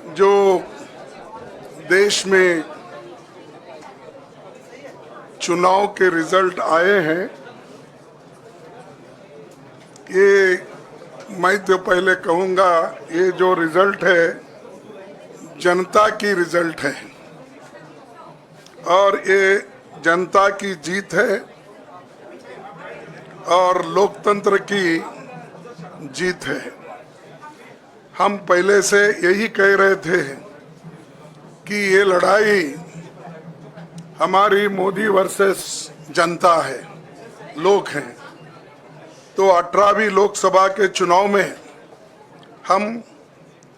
जो देश में चुनाव के रिजल्ट आए हैं, ये मैं तो पहले कहूँगा, ये जो रिजल्ट है जनता की रिजल्ट है और ये जनता की जीत है और लोकतंत्र की जीत है। हम पहले से यही कह रहे थे कि ये लड़ाई हमारी मोदी वर्सेस जनता है, लोग हैं। तो 18वीं लोकसभा के चुनाव में हम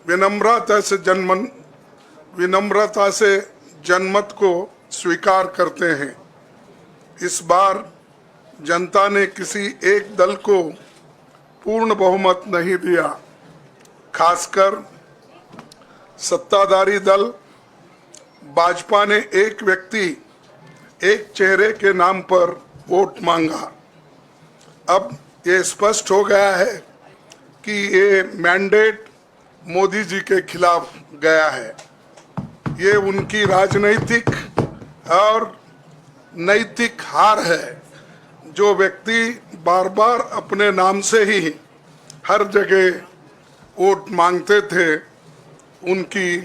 विनम्रता से जनमत को स्वीकार करते हैं। इस बार जनता ने किसी एक दल को पूर्ण बहुमत नहीं दिया, खासकर सत्ताधारी दल भाजपा ने एक व्यक्ति एक चेहरे के नाम पर वोट मांगा। अब ये स्पष्ट हो गया है कि ये मैंडेट मोदी जी के खिलाफ गया है। ये उनकी राजनीतिक और नैतिक हार है। जो व्यक्ति बार बार अपने नाम से ही हर जगह वोट मांगते थे, उनकी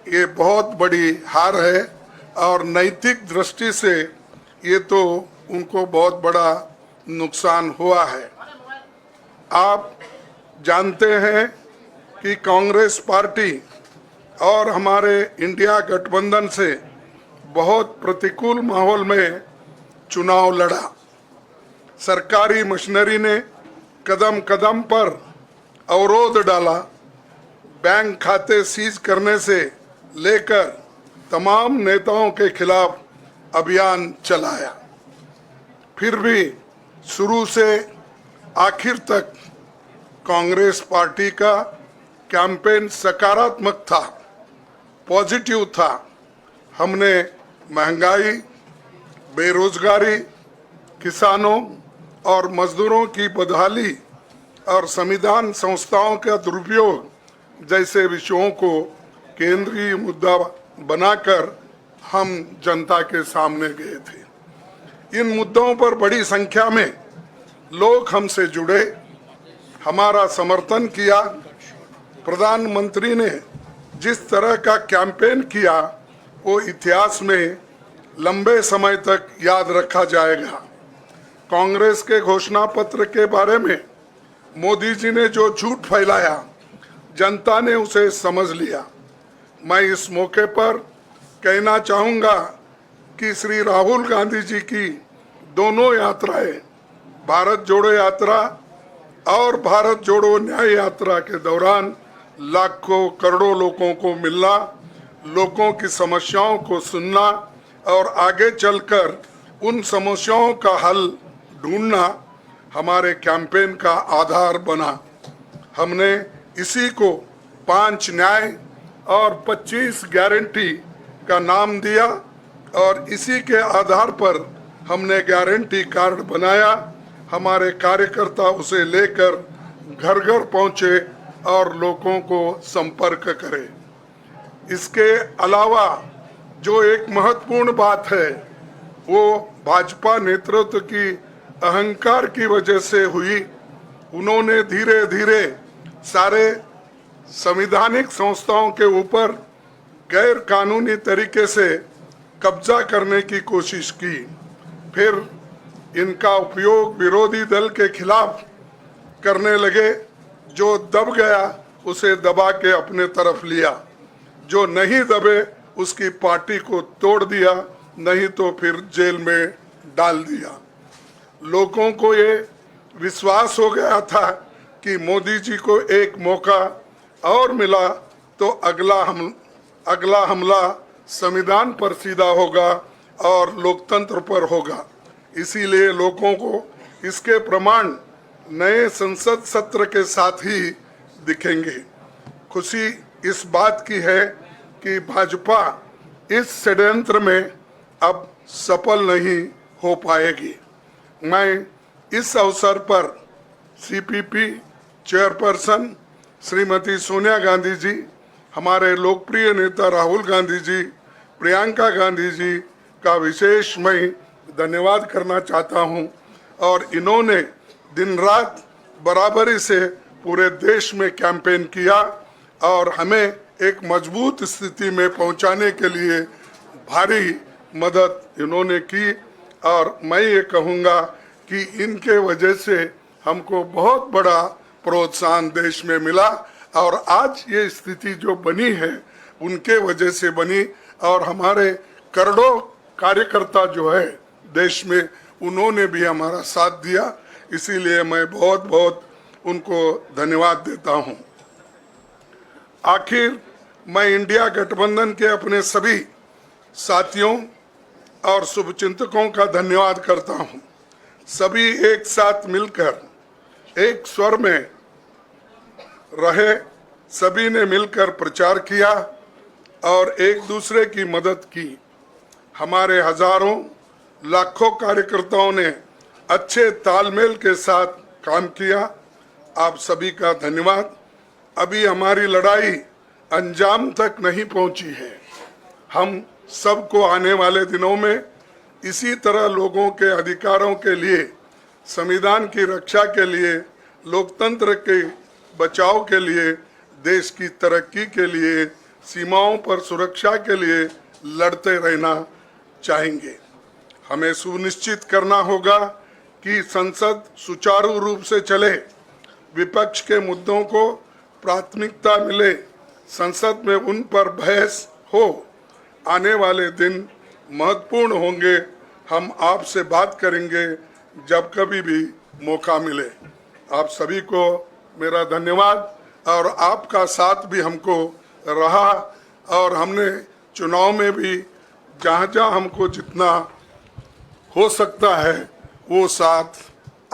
ये बहुत बड़ी हार है और नैतिक दृष्टि से ये तो उनको बहुत बड़ा नुकसान हुआ है। आप जानते हैं कि कांग्रेस पार्टी और हमारे इंडिया गठबंधन से बहुत प्रतिकूल माहौल में चुनाव लड़ा। सरकारी मशीनरी ने कदम कदम पर अवरोध डाला, बैंक खाते सीज करने से लेकर तमाम नेताओं के खिलाफ अभियान चलाया। फिर भी शुरू से आखिर तक कांग्रेस पार्टी का कैंपेन सकारात्मक था, पॉजिटिव था। हमने महंगाई, बेरोजगारी, किसानों और मजदूरों की बदहाली और संविधान संस्थाओं का दुरुपयोग जैसे विषयों को केंद्रीय मुद्दा बनाकर हम जनता के सामने गए थे। इन मुद्दों पर बड़ी संख्या में लोग हमसे जुड़े, हमारा समर्थन किया। प्रधानमंत्री ने जिस तरह का कैंपेन किया वो इतिहास में लंबे समय तक याद रखा जाएगा। कांग्रेस के घोषणा पत्र के बारे में मोदी जी ने जो झूठ फैलाया, जनता ने उसे समझ लिया। मैं इस मौके पर कहना चाहूँगा कि श्री राहुल गांधी जी की दोनों यात्राएं, भारत जोड़ो यात्रा और भारत जोड़ो न्याय यात्रा के दौरान लाखों करोड़ों लोगों को मिलना, लोगों की समस्याओं को सुनना और आगे चलकर उन समस्याओं का हल ढूंढना हमारे कैंपेन का आधार बना। हमने इसी को 5 न्याय और 25 गारंटी का नाम दिया और इसी के आधार पर हमने गारंटी कार्ड बनाया। हमारे कार्यकर्ता उसे लेकर घर घर पहुंचे और लोगों को संपर्क करे। इसके अलावा जो एक महत्वपूर्ण बात है वो भाजपा नेतृत्व की अहंकार की वजह से हुई। उन्होंने धीरे धीरे सारे संवैधानिक संस्थाओं के ऊपर गैर कानूनी तरीके से कब्जा करने की कोशिश की। फिर इनका उपयोग विरोधी दल के खिलाफ करने लगे। जो दब गया उसे दबा के अपने तरफ लिया, जो नहीं दबे उसकी पार्टी को तोड़ दिया, नहीं तो फिर जेल में डाल दिया। लोगों को ये विश्वास हो गया था कि मोदी जी को एक मौका और मिला तो अगला हमला संविधान पर सीधा होगा और लोकतंत्र पर होगा। इसीलिए लोगों को इसके प्रमाण नए संसद सत्र के साथ ही दिखेंगे। खुशी इस बात की है कि भाजपा इस षड्यंत्र में अब सफल नहीं हो पाएगी। मैं इस अवसर पर सीपीपी चेयरपर्सन श्रीमती सोनिया गांधी जी, हमारे लोकप्रिय नेता राहुल गांधी जी, प्रियंका गांधी जी का विशेष मैं धन्यवाद करना चाहता हूं। और इन्होंने दिन रात बराबरी से पूरे देश में कैंपेन किया और हमें एक मजबूत स्थिति में पहुंचाने के लिए भारी मदद इन्होंने की। और मैं ये कहूँगा कि इनके वजह से हमको बहुत बड़ा प्रोत्साहन देश में मिला और आज ये स्थिति जो बनी है उनके वजह से बनी। और हमारे करोड़ों कार्यकर्ता जो है देश में, उन्होंने भी हमारा साथ दिया, इसीलिए मैं बहुत बहुत उनको धन्यवाद देता हूं। आखिर मैं इंडिया गठबंधन के अपने सभी साथियों और शुभचिंतकों का धन्यवाद करता हूं। सभी एक साथ मिलकर एक स्वर में रहे, सभी ने मिलकर प्रचार किया और एक दूसरे की मदद की। हमारे हजारों लाखों कार्यकर्ताओं ने अच्छे तालमेल के साथ काम किया। आप सभी का धन्यवाद। अभी हमारी लड़ाई अंजाम तक नहीं पहुंची है। हम सबको आने वाले दिनों में इसी तरह लोगों के अधिकारों के लिए, संविधान की रक्षा के लिए, लोकतंत्र के बचाव के लिए, देश की तरक्की के लिए, सीमाओं पर सुरक्षा के लिए लड़ते रहना चाहेंगे। हमें सुनिश्चित करना होगा कि संसद सुचारू रूप से चले, विपक्ष के मुद्दों को प्राथमिकता मिले, संसद में उन पर बहस हो। आने वाले दिन महत्वपूर्ण होंगे। हम आपसे बात करेंगे जब कभी भी मौका मिले। आप सभी को मेरा धन्यवाद। और आपका साथ भी हमको रहा और हमने चुनाव में भी जहाँ जहाँ हमको जितना हो सकता है वो साथ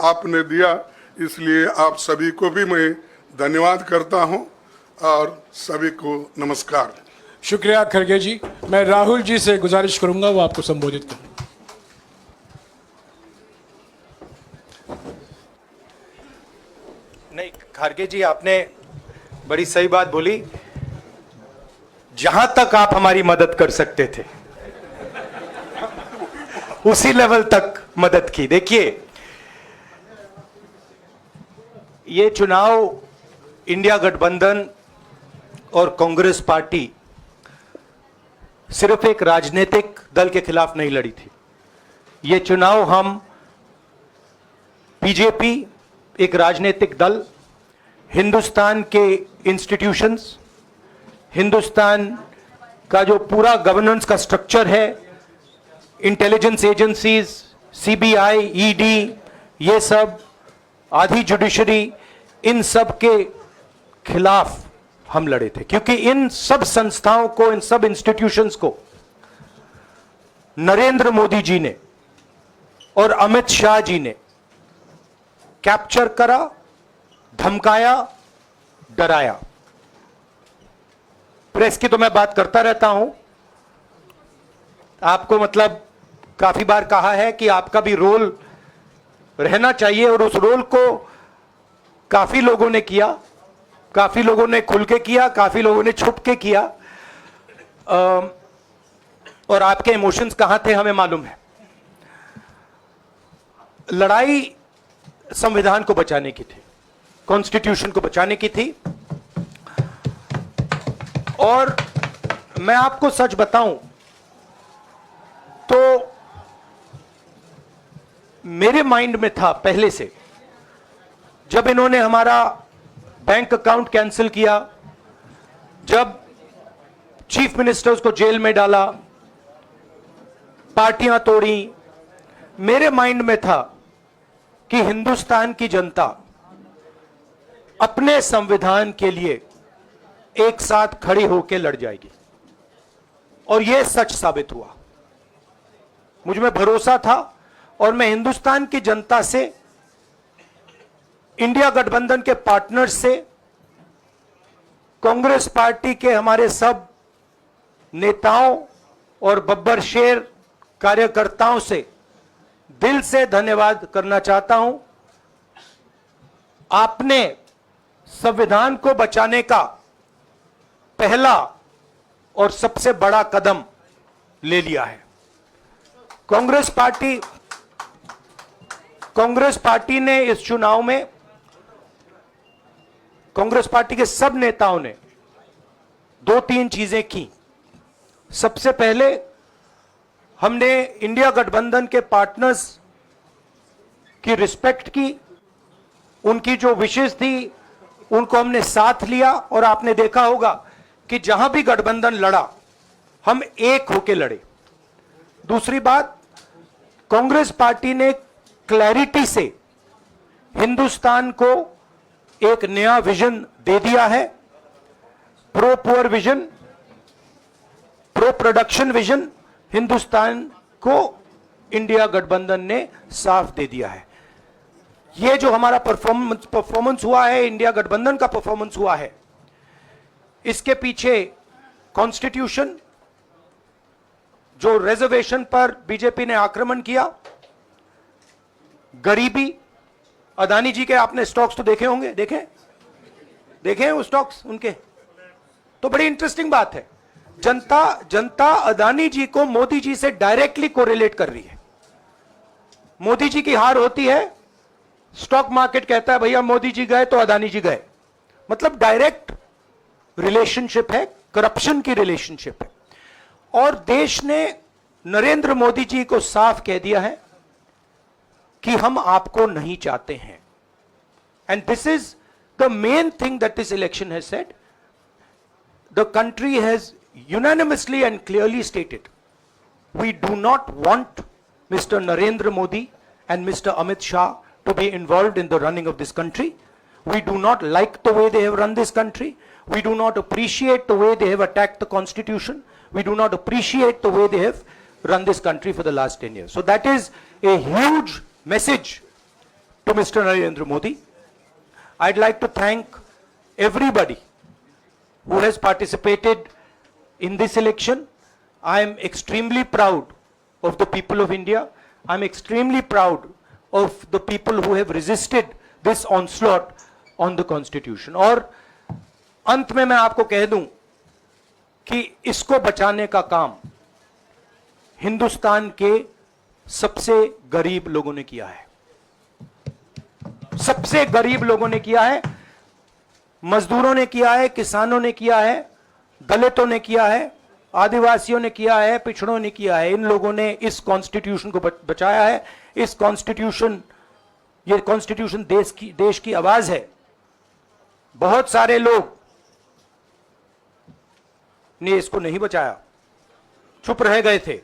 आपने दिया, इसलिए आप सभी को भी मैं धन्यवाद करता हूं और सभी को नमस्कार। शुक्रिया खड़गे जी। मैं राहुल जी से गुजारिश करूंगा वो आपको संबोधित करें। नहीं, खड़गे जी आपने बड़ी सही बात बोली। जहां तक आप हमारी मदद कर सकते थे उसी लेवल तक मदद की। देखिए, ये चुनाव इंडिया गठबंधन और कांग्रेस पार्टी सिर्फ एक राजनीतिक दल के खिलाफ नहीं लड़ी थी। ये चुनाव हम बीजेपी, एक राजनीतिक दल, हिंदुस्तान के इंस्टीट्यूशंस, हिंदुस्तान का जो पूरा गवर्नेंस का स्ट्रक्चर है, इंटेलिजेंस एजेंसीज, सीबीआई, ईडी, ये सब, आधी जुडिशरी, इन सब के खिलाफ हम लड़े थे। क्योंकि इन सब संस्थाओं को, इन सब इंस्टीट्यूशंस को नरेंद्र मोदी जी ने और अमित शाह जी ने कैप्चर करा, धमकाया, डराया। प्रेस की तो मैं बात करता रहता हूं। आपको मतलब काफी बार कहा है कि आपका भी रोल रहना चाहिए, और उस रोल को काफी लोगों ने किया, काफी लोगों ने खुल के किया, काफी लोगों ने छुप के किया। और आपके इमोशंस कहां थे हमें मालूम है। लड़ाई संविधान को बचाने की थी, कॉन्स्टिट्यूशन को बचाने की थी। और मैं आपको सच बताऊं तो मेरे माइंड में था पहले से, जब इन्होंने हमारा बैंक अकाउंट कैंसिल किया, जब चीफ मिनिस्टर्स को जेल में डाला, पार्टियां तोड़ी, मेरे माइंड में था कि हिंदुस्तान की जनता अपने संविधान के लिए एक साथ खड़ी होकर लड़ जाएगी। और यह सच साबित हुआ। मुझ में भरोसा था और मैं हिंदुस्तान की जनता से, इंडिया गठबंधन के पार्टनर्स से, कांग्रेस पार्टी के हमारे सब नेताओं और बब्बर शेर कार्यकर्ताओं से दिल से धन्यवाद करना चाहता हूं। आपने संविधान को बचाने का पहला और सबसे बड़ा कदम ले लिया है। कांग्रेस पार्टी ने इस चुनाव में, कांग्रेस पार्टी के सब नेताओं ने 2-3 चीजें की। सबसे पहले हमने इंडिया गठबंधन के पार्टनर्स की रिस्पेक्ट की, उनकी जो विशेष थी उनको हमने साथ लिया, और आपने देखा होगा कि जहां भी गठबंधन लड़ा हम एक होकर लड़े। दूसरी बात, कांग्रेस पार्टी ने क्लैरिटी से हिंदुस्तान को एक नया विजन दे दिया है, pro poor vision, pro production vision Hindustan को इंडिया गठबंधन ने साफ दे दिया है। ये जो हमारा परफॉर्मेंस हुआ है, इंडिया गठबंधन का परफॉर्मेंस हुआ है, इसके पीछे कॉन्स्टिट्यूशन, जो रिजर्वेशन पर बीजेपी ने आक्रमण किया, गरीबी, अदानी जी के आपने स्टॉक्स तो देखे होंगे, देखे हैं वो स्टॉक्स उनके, तो बड़ी इंटरेस्टिंग बात है। जनता अदानी जी को मोदी जी से डायरेक्टली कोरिलेट कर रही है। मोदी जी की हार होती है, स्टॉक मार्केट कहता है भैया मोदी जी गए तो अदानी जी गए, मतलब डायरेक्ट रिलेशनशिप है, करप्शन की रिलेशनशिप है। और देश ने नरेंद्र मोदी जी को साफ कह दिया है कि हम आपको नहीं चाहते हैं। And this is the main thing that this election has said. The country has unanimously and clearly stated, we do not want Mr. Narendra Modi and Mr. Amit Shah to be involved in the running of this country. We do not like the way they have run this country. We do not appreciate the way they have attacked the constitution. We do not appreciate the way they have run this country for the last 10 years. So that is a huge message to Mr. Narendra Modi. I'd like to thank everybody who has participated in this election. I am extremely proud of the people of India. I am extremely proud of the people who have resisted this onslaught on the constitution. और अंत में मैं आपको कह दूं कि इसको बचाने का काम हिंदुस्तान के सबसे गरीब लोगों ने किया है। सबसे गरीब लोगों ने किया है, मजदूरों ने किया है, किसानों ने किया है, दलितों ने किया है, आदिवासियों ने किया है, पिछड़ों ने किया है। इन लोगों ने इस कॉन्स्टिट्यूशन को बचाया है। इस कॉन्स्टिट्यूशन, ये कॉन्स्टिट्यूशन देश की आवाज है। बहुत सारे लोग ने इसको नहीं बचाया, चुप रह गए थे,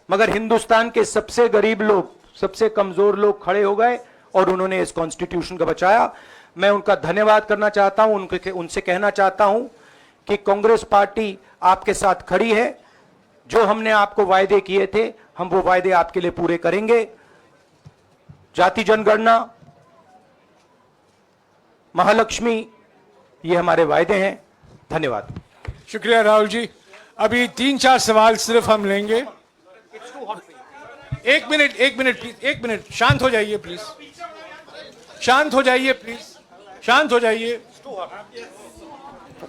मगर हिंदुस्तान के सबसे गरीब लोग, सबसे कमजोर लोग खड़े हो गए और उन्होंने इस कॉन्स्टिट्यूशन को बचाया। मैं उनका धन्यवाद करना चाहता हूं, उनसे कहना चाहता हूं कि कांग्रेस पार्टी आपके साथ खड़ी है। जो हमने आपको वायदे किए थे, हम वो वायदे आपके लिए पूरे करेंगे। जाति जनगणना, महालक्ष्मी, ये हमारे वायदे हैं। धन्यवाद। शुक्रिया राहुल जी। अभी 3-4 सवाल सिर्फ हम लेंगे। एक मिनट प्लीज, एक मिनट, शांत हो जाइए प्लीज, शांत हो जाइए प्लीज, शांत हो जाइए,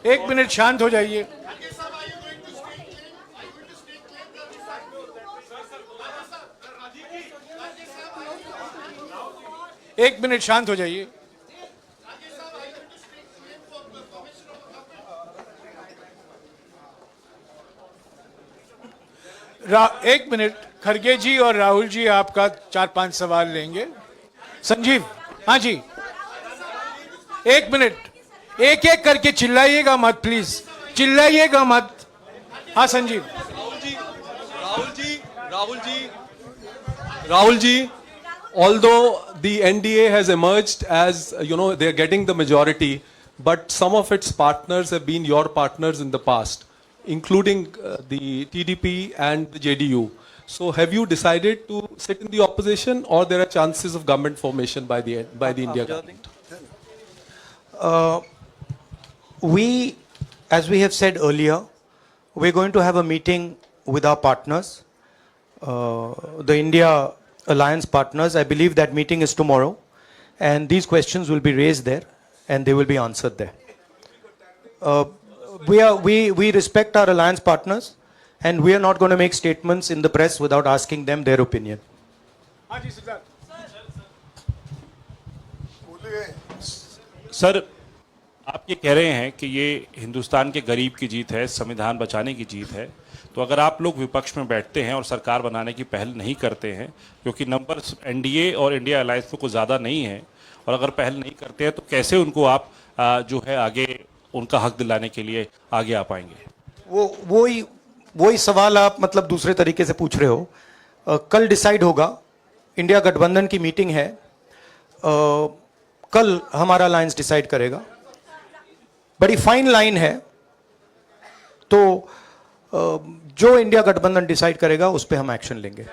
एक मिनट शांत हो जाइए। एक मिनट शांत हो जाइए। एक मिनट, खड़गे जी और राहुल जी आपका 4-5 सवाल लेंगे। संजीव, हाँ जी, एक मिनट, एक एक करके चिल्लाइएगा मत प्लीज, चिल्लाइएगा मत। हाँ Sanjeev. Rahul ji, although the NDA has emerged as, they are getting the majority, but some of its partners have been your partners in the past, including the TDP and the JDU. So have you decided to sit in the opposition, or there are chances of government formation by the India government? We, as we have said earlier, we're going to have a meeting with our partners, the India Alliance partners. I believe that meeting is tomorrow, and these questions will be raised there and they will be answered there. we respect our alliance partners, and we are not going to make statements in the press without asking them their opinion. हाँ जी Siddharth. Sir, आप ये कह रहे हैं कि ये हिंदुस्तान के गरीब की जीत है, संविधान बचाने की जीत है, तो अगर आप लोग विपक्ष में बैठते हैं और सरकार बनाने की पहल नहीं करते हैं, क्योंकि नंबर एनडीए और इंडिया अलायंस में कुछ ज़्यादा नहीं है, और अगर पहल नहीं करते हैं तो कैसे उनको आप जो है आगे उनका हक दिलाने के लिए आगे आ पाएंगे? वही सवाल आप मतलब दूसरे तरीके से पूछ रहे हो। कल डिसाइड होगा, इंडिया गठबंधन की मीटिंग है, कल हमारा अलायंस डिसाइड करेगा। बड़ी फाइन लाइन है, तो जो इंडिया गठबंधन डिसाइड करेगा उस पर हम एक्शन लेंगे।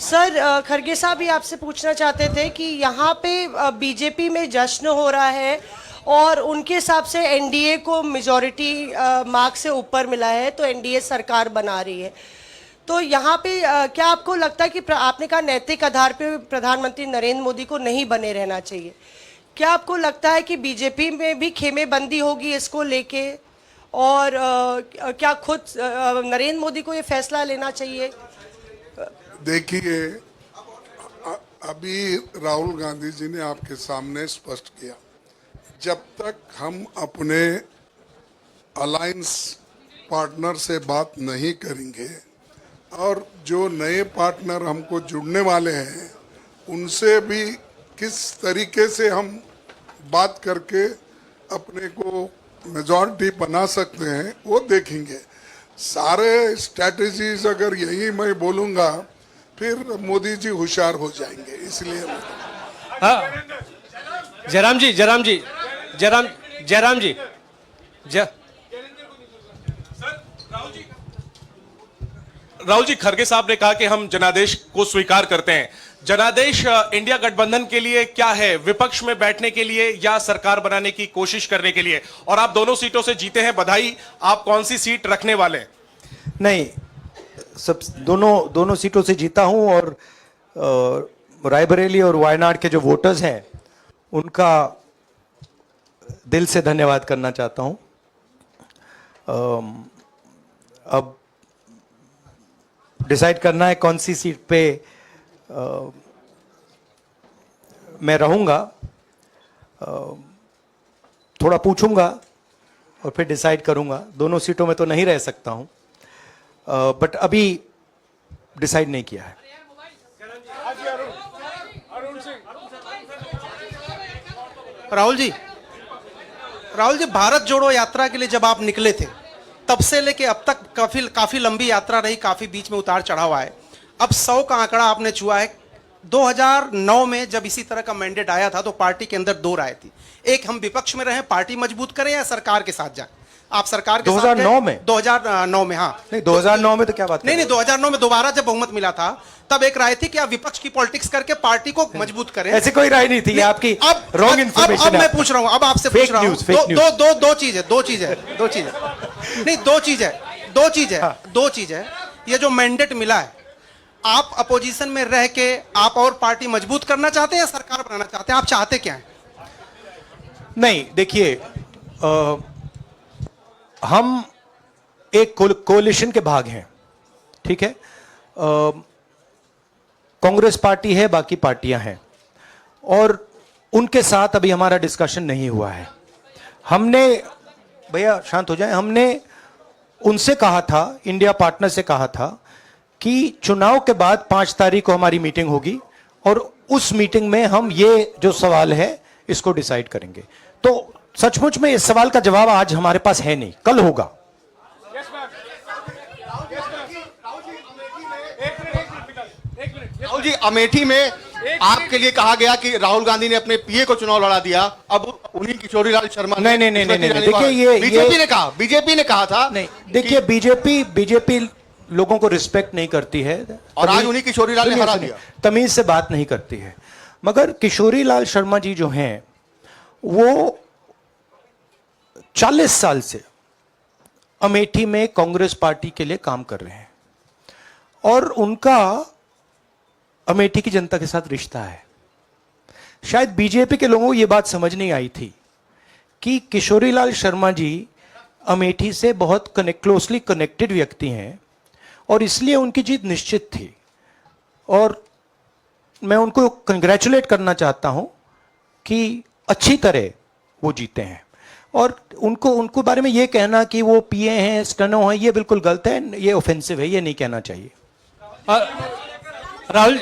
सर, खरगे साहब भी आपसे पूछना चाहते थे कि यहाँ पे बीजेपी में जश्न हो रहा है और उनके हिसाब से एनडीए को मेजॉरिटी मार्क से ऊपर मिला है, तो एनडीए सरकार बना रही है। तो यहाँ पे क्या आपको लगता है कि आपने कहा नैतिक आधार पे प्रधानमंत्री नरेंद्र मोदी को नहीं बने रहना चाहिए, क्या आपको लगता है कि बीजेपी में भी खेमेबंदी होगी इसको लेके, और क्या खुद नरेंद्र मोदी को ये फैसला लेना चाहिए? देखिए, अभी राहुल गांधी जी ने आपके सामने स्पष्ट किया, जब तक हम अपने अलायंस पार्टनर से बात नहीं करेंगे और जो नए पार्टनर हमको जुड़ने वाले हैं उनसे भी किस तरीके से हम बात करके अपने को मेजॉरिटी बना सकते हैं वो देखेंगे। सारे स्ट्रैटेजीज अगर यही मैं बोलूँगा फिर मोदी जी होशियार हो जाएंगे, इसलिए हाँ, जयराम जी राहुल जी, खरगे साहब ने कहा कि हम जनादेश को स्वीकार करते हैं। जनादेश इंडिया गठबंधन के लिए क्या है? विपक्ष में बैठने के लिए या सरकार बनाने की कोशिश करने के लिए? और आप दोनों सीटों से जीते हैं, बधाई। आप कौन सी सीट रखने वाले हैं? नहीं, सब दोनों सीटों से जीता हूं, और रायबरेली और वायनाड के जो वोटर्स हैं उनका दिल से धन्यवाद करना चाहता हूं। अब डिसाइड करना है कौन सी सीट पे मैं रहूंगा, थोड़ा पूछूंगा और फिर डिसाइड करूंगा। दोनों सीटों में तो नहीं रह सकता हूं, बट अभी डिसाइड नहीं किया है। राहुल जी, भारत जोड़ो यात्रा के लिए जब आप निकले थे तब से लेके अब तक काफी लंबी यात्रा रही, काफी बीच में उतार चढ़ाव आए। अब 100 का आंकड़ा आपने छुआ है। 2009 में जब इसी तरह का मैंडेट आया था तो पार्टी के अंदर दो राय थी, एक हम विपक्ष में रहें, पार्टी मजबूत करें, या सरकार के साथ जाएं। आप सरकार के 2009 में 2009 में हाँ नहीं, 2009 में तो क्या बात नहीं 2009 में दोबारा जब बहुमत मिला था तब एक राय थी कि आप विपक्ष की पॉलिटिक्स करके पार्टी को मजबूत करें। ऐसी कोई राय नहीं थी, आपकी रॉन्ग इन्फॉर्मेशन। अब मैं पूछ रहा हूं, अब आपसे पूछ रहा हूं, दो चीज है। ये जो मैंडेट मिला है, आप अपोजिशन में रह के आप और पार्टी मजबूत करना चाहते हैं या सरकार बनाना चाहते हैं? आप चाहते क्या है? नहीं, देखिए, हम एक कोalition के भाग हैं, ठीक है। कांग्रेस पार्टी है, बाकी पार्टियां हैं, और उनके साथ अभी हमारा डिस्कशन नहीं हुआ है। हमने, भैया शांत हो जाए, हमने उनसे कहा था, इंडिया पार्टनर से कहा था कि चुनाव के बाद 5 तारीख को हमारी मीटिंग होगी और उस मीटिंग में हम ये जो सवाल है इसको डिसाइड करेंगे। तो सचमुच में इस सवाल का जवाब आज हमारे पास है नहीं, कल होगा। राहुल जी, अमेठी में आपके लिए कहा गया कि राहुल गांधी ने अपने पीए को चुनाव लड़ा दिया, अब उन्हीं किशोरीलाल शर्मा नहीं, देखिए, ये बीजेपी ने कहा था। नहीं, देखिए, बीजेपी लोगों को रिस्पेक्ट नहीं करती है, और आज उन्हीं किशोरीलाल ने हरा दिया। तमीज से बात नहीं करती है। मगर किशोरीलाल शर्मा जी जो हैं वो 40 साल से अमेठी में कांग्रेस पार्टी के लिए काम कर रहे हैं, और उनका अमेठी की जनता के साथ रिश्ता है। शायद बीजेपी के लोगों को यह बात समझ नहीं आई थी कि किशोरीलाल शर्मा जी अमेठी से बहुत क्लोजली कनेक्टेड व्यक्ति हैं और इसलिए उनकी जीत निश्चित थी। और मैं उनको कंग्रेचुलेट करना चाहता हूं कि अच्छी तरह वो जीते हैं। और उनको बारे में ये कहना कि वो पीए हैं, स्टनो हैं, ये बिल्कुल गलत है, ये ऑफेंसिव है, ये नहीं कहना चाहिए। राहुल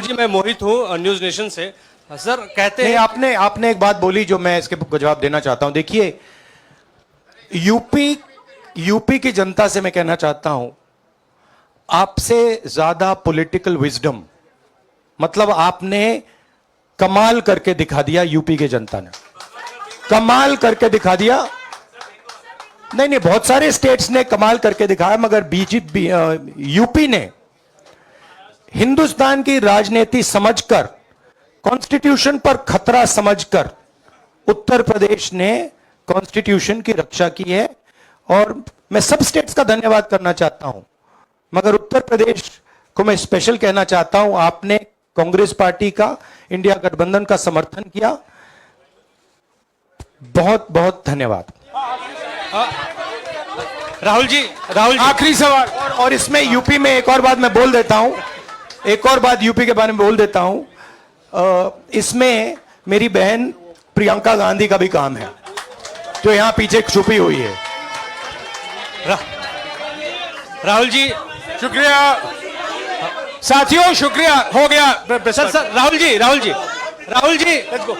जी मैं मोहित हूँ न्यूज नेशन से। सर कहते नहीं, हैं आपने एक बात बोली जो मैं इसके जवाब देना चाहता हूं। देखिए, यूपी की जनता से मैं कहना चाहता हूं, आपसे ज्यादा पॉलिटिकल विजडम, मतलब आपने कमाल करके दिखा दिया। यूपी की जनता ने कमाल करके दिखा दिया। नहीं, बहुत सारे स्टेट्स ने कमाल करके दिखाया, मगर बीजेपी यूपी ने हिंदुस्तान की राजनीति समझकर, कॉन्स्टिट्यूशन पर खतरा समझकर उत्तर प्रदेश ने कॉन्स्टिट्यूशन की रक्षा की है। और मैं सब स्टेट्स का धन्यवाद करना चाहता हूं, मगर उत्तर प्रदेश को मैं स्पेशल कहना चाहता हूं। आपने कांग्रेस पार्टी का, इंडिया गठबंधन का समर्थन किया। बहुत बहुत धन्यवाद। राहुल जी आखिरी सवाल। और इसमें यूपी में एक और बात मैं बोल देता हूं, एक और बात यूपी के बारे में बोल देता हूं। इसमें मेरी बहन प्रियंका गांधी का भी काम है, जो यहां पीछे छुपी हुई है। राहुल जी शुक्रिया साथियों, शुक्रिया। हो गया sir Rahul ji let's go.